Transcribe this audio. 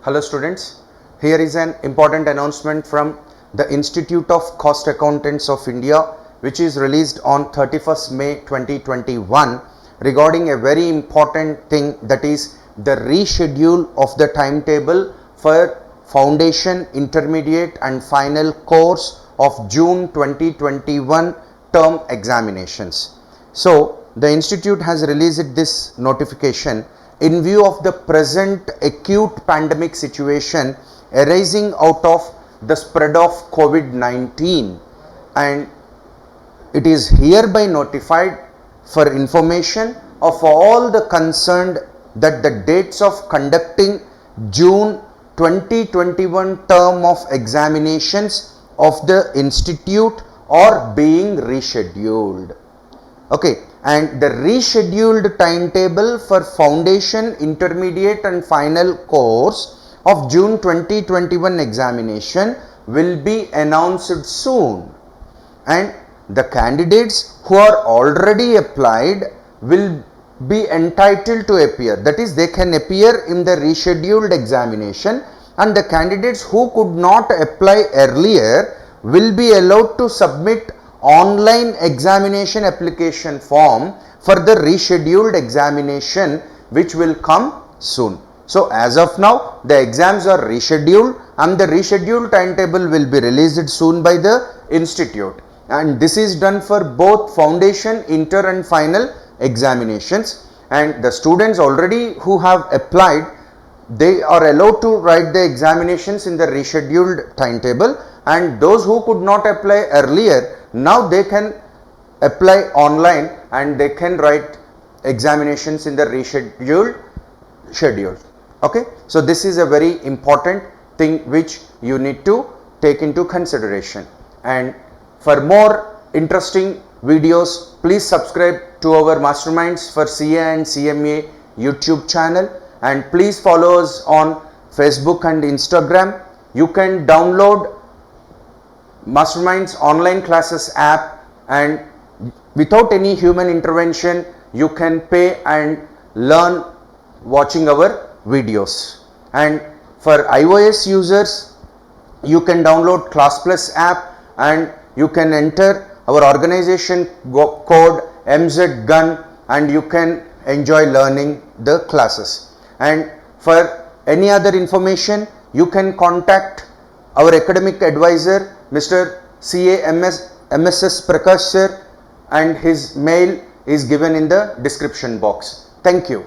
Hello students, here is an important announcement from the Institute of Cost Accountants of India, which is released on 31st May 2021 regarding a very important thing, that is the reschedule of the timetable for foundation, intermediate and final course of June 2021 term examinations. So the institute has released this notification in view of the present acute pandemic situation arising out of the spread of COVID-19, and it is hereby notified for information of all the concerned that the dates of conducting June 2021 term of examinations of the institute are being rescheduled. Okay, and the rescheduled timetable for foundation, intermediate and final course of June 2021 examination will be announced soon, and the candidates who are already applied will be entitled to appear, that is they can appear in the rescheduled examination, and the candidates who could not apply earlier will be allowed to submit online examination application form for the rescheduled examination, which will come soon. So as of now the exams are rescheduled and the rescheduled timetable will be released soon by the institute, and this is done for both foundation, inter and final examinations. And the students already who have applied, they are allowed to write the examinations in the rescheduled timetable, and those who could not apply earlier, now they can apply online and they can write examinations in the rescheduled schedule. Okay, so this is a very important thing which you need to take into consideration. And for more interesting videos, please subscribe to our Masterminds for CA and CMA YouTube channel, and please follow us on Facebook and Instagram. You can download Masterminds online classes app, and without any human intervention you can pay and learn watching our videos. And for iOS users, you can download Class Plus app and you can enter our organization code MZGUN and you can enjoy learning the classes. And for any other information, you can contact our academic advisor, Mr. MSS Prakash sir, and his mail is given in the description box. Thank you.